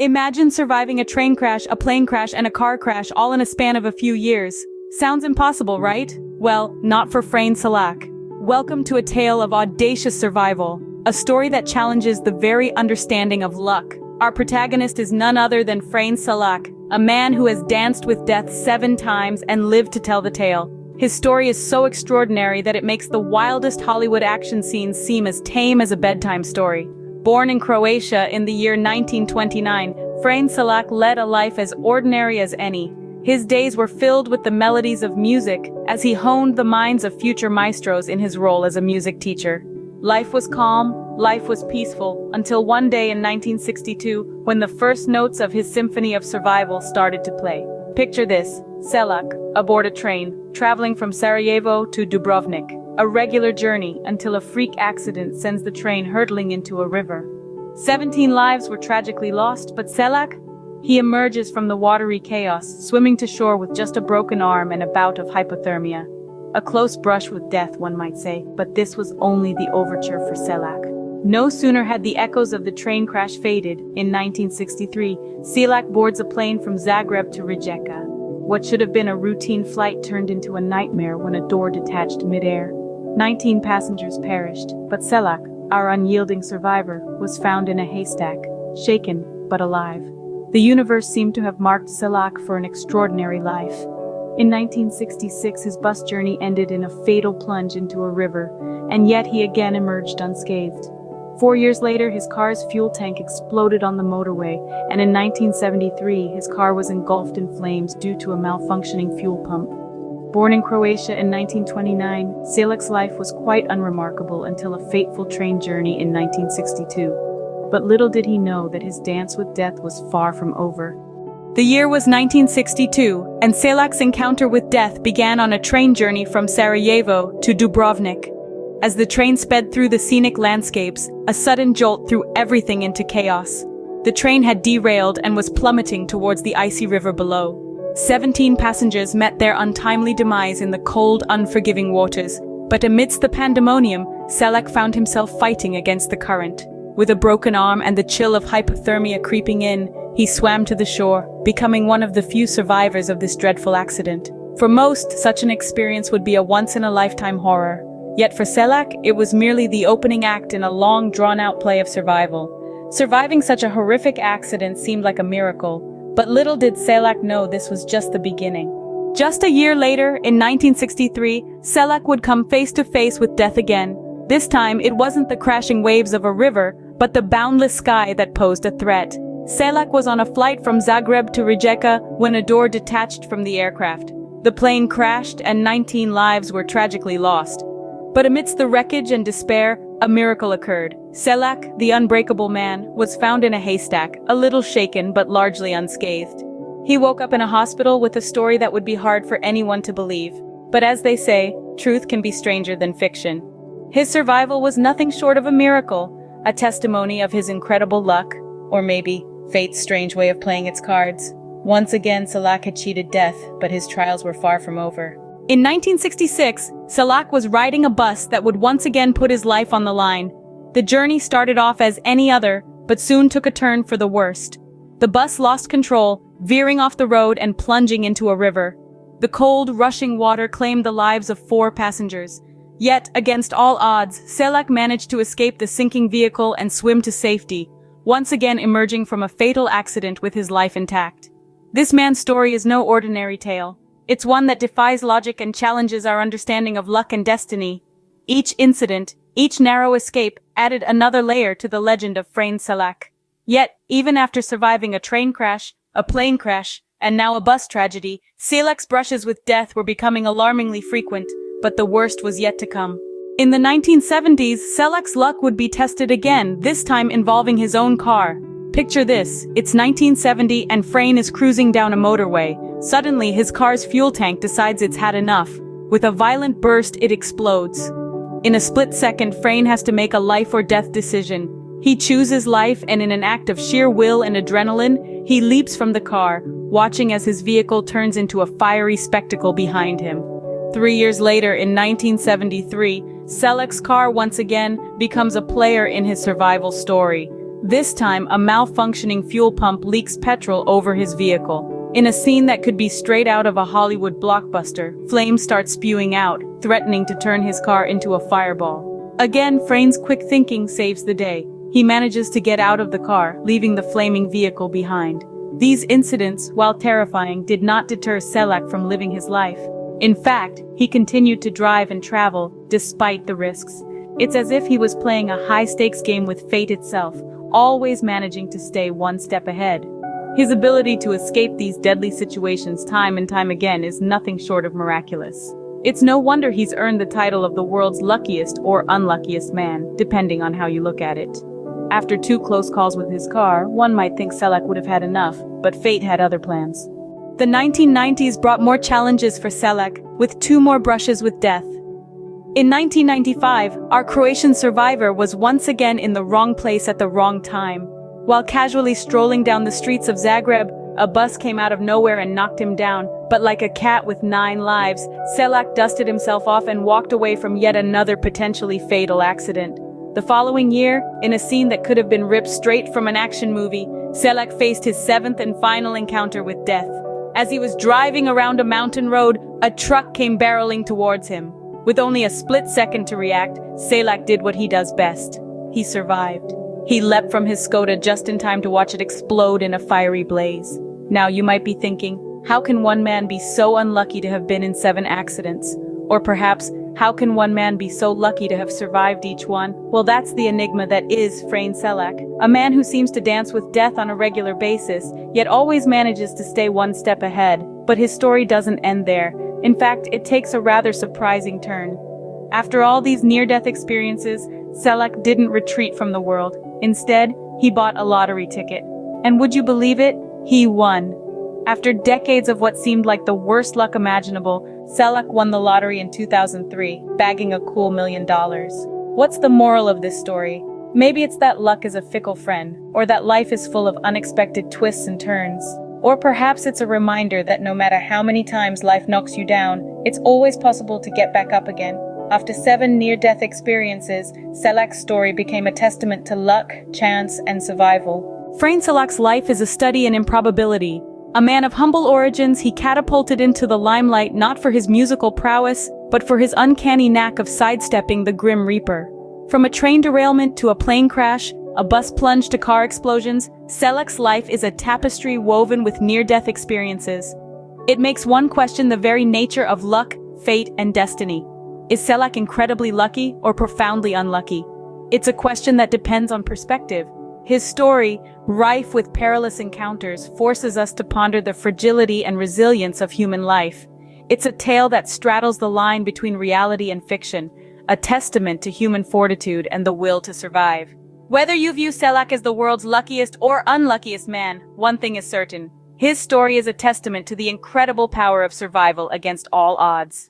Imagine surviving a train crash, a plane crash, and a car crash all in a span of a few years. Sounds impossible, right? Well, not for Frane Selak. Welcome to a tale of audacious survival, a story that challenges the very understanding of luck. Our protagonist is none other than Frane Selak, a man who has danced with death 7 times and lived to tell the tale. His story is so extraordinary that it makes the wildest Hollywood action scenes seem as tame as a bedtime story. Born in Croatia in the year 1929, Frane Selak led a life as ordinary as any. His days were filled with the melodies of music as he honed the minds of future maestros in his role as a music teacher. Life was calm, life was peaceful, until one day in 1962 when the first notes of his symphony of survival started to play. Picture this, Selak, aboard a train, traveling from Sarajevo to Dubrovnik. A regular journey until a freak accident sends the train hurtling into a river. 17 lives were tragically lost, but Selak? He emerges from the watery chaos, swimming to shore with just a broken arm and a bout of hypothermia. A close brush with death, one might say, but this was only the overture for Selak. No sooner had the echoes of the train crash faded, in 1963, Selak boards a plane from Zagreb to Rijeka. What should have been a routine flight turned into a nightmare when a door detached mid-air. 19 passengers perished, but Selak, our unyielding survivor, was found in a haystack, shaken but alive. The universe seemed to have marked Selak for an extraordinary life. In 1966, his bus journey ended in a fatal plunge into a river, and yet he again emerged unscathed. 4 years later, his car's fuel tank exploded on the motorway, and in 1973, his car was engulfed in flames due to a malfunctioning fuel pump. Born in Croatia in 1929, Selak's life was quite unremarkable until a fateful train journey in 1962. But little did he know that his dance with death was far from over. The year was 1962, and Selak's encounter with death began on a train journey from Sarajevo to Dubrovnik. As the train sped through the scenic landscapes, a sudden jolt threw everything into chaos. The train had derailed and was plummeting towards the icy river below. 17 passengers met their untimely demise in the cold, unforgiving waters, but amidst the pandemonium, Selak found himself fighting against the current. With a broken arm and the chill of hypothermia creeping in, he swam to the shore, becoming one of the few survivors of this dreadful accident. For most, such an experience would be a once-in-a-lifetime horror. Yet for Selak, it was merely the opening act in a long, drawn-out play of survival. Surviving such a horrific accident seemed like a miracle. But little did Selak know this was just the beginning. Just a year later, in 1963, Selak would come face to face with death again. This time, it wasn't the crashing waves of a river, but the boundless sky that posed a threat. Selak was on a flight from Zagreb to Rijeka when a door detached from the aircraft. The plane crashed and 19 lives were tragically lost. But amidst the wreckage and despair, a miracle occurred. Selak, the unbreakable man, was found in a haystack, a little shaken but largely unscathed. He woke up in a hospital with a story that would be hard for anyone to believe. But as they say, truth can be stranger than fiction. His survival was nothing short of a miracle, a testimony of his incredible luck, or maybe fate's strange way of playing its cards. Once again, Selak had cheated death, but his trials were far from over. In 1966, Selak was riding a bus that would once again put his life on the line. The journey started off as any other, but soon took a turn for the worst. The bus lost control, veering off the road and plunging into a river. The cold, rushing water claimed the lives of 4 passengers. Yet, against all odds, Selak managed to escape the sinking vehicle and swim to safety, once again emerging from a fatal accident with his life intact. This man's story is no ordinary tale. It's one that defies logic and challenges our understanding of luck and destiny. Each incident, each narrow escape, added another layer to the legend of Frane Selak. Yet, even after surviving a train crash, a plane crash, and now a bus tragedy, Selak's brushes with death were becoming alarmingly frequent, but the worst was yet to come. In the 1970s, Selak's luck would be tested again, this time involving his own car. Picture this, it's 1970 and Frane is cruising down a motorway. Suddenly, his car's fuel tank decides it's had enough. With a violent burst, it explodes. In a split second, Frane has to make a life-or-death decision. He chooses life, and in an act of sheer will and adrenaline, he leaps from the car, watching as his vehicle turns into a fiery spectacle behind him. 3 years later, in 1973, Selak's car once again becomes a player in his survival story. This time, a malfunctioning fuel pump leaks petrol over his vehicle. In a scene that could be straight out of a Hollywood blockbuster, flames start spewing out, threatening to turn his car into a fireball. Again, Frane's quick thinking saves the day. He manages to get out of the car, leaving the flaming vehicle behind. These incidents, while terrifying, did not deter Selak from living his life. In fact, he continued to drive and travel, despite the risks. It's as if he was playing a high-stakes game with fate itself, always managing to stay one step ahead. His ability to escape these deadly situations time and time again is nothing short of miraculous. It's no wonder he's earned the title of the world's luckiest or unluckiest man, depending on how you look at it. After 2 close calls with his car, one might think Selak would have had enough, but fate had other plans. The 1990s brought more challenges for Selak, with 2 more brushes with death. In 1995, our Croatian survivor was once again in the wrong place at the wrong time. While casually strolling down the streets of Zagreb, a bus came out of nowhere and knocked him down, but like a cat with 9 lives, Selak dusted himself off and walked away from yet another potentially fatal accident. The following year, in a scene that could have been ripped straight from an action movie, Selak faced his 7th and final encounter with death. As he was driving around a mountain road, a truck came barreling towards him. With only a split second to react, Selak did what he does best. He survived. He leapt from his Skoda just in time to watch it explode in a fiery blaze. Now you might be thinking, how can one man be so unlucky to have been in 7 accidents? Or perhaps, how can one man be so lucky to have survived each one? Well, that's the enigma that is Frane Selak, a man who seems to dance with death on a regular basis, yet always manages to stay one step ahead. But his story doesn't end there. In fact, it takes a rather surprising turn. After all these near-death experiences, Selak didn't retreat from the world. Instead, he bought a lottery ticket. And would you believe it? He won. After decades of what seemed like the worst luck imaginable, Selak won the lottery in 2003, bagging a cool $1 million. What's the moral of this story? Maybe it's that luck is a fickle friend, or that life is full of unexpected twists and turns. Or perhaps it's a reminder that no matter how many times life knocks you down, it's always possible to get back up again. After 7 near-death experiences, Selak's story became a testament to luck, chance, and survival. Frane Selak's life is a study in improbability. A man of humble origins, he catapulted into the limelight not for his musical prowess, but for his uncanny knack of sidestepping the Grim Reaper. From a train derailment to a plane crash, a bus plunge to car explosions, Selak's life is a tapestry woven with near-death experiences. It makes one question the very nature of luck, fate, and destiny. Is Selak incredibly lucky or profoundly unlucky? It's a question that depends on perspective. His story, rife with perilous encounters, forces us to ponder the fragility and resilience of human life. It's a tale that straddles the line between reality and fiction, a testament to human fortitude and the will to survive. Whether you view Selak as the world's luckiest or unluckiest man, one thing is certain. His story is a testament to the incredible power of survival against all odds.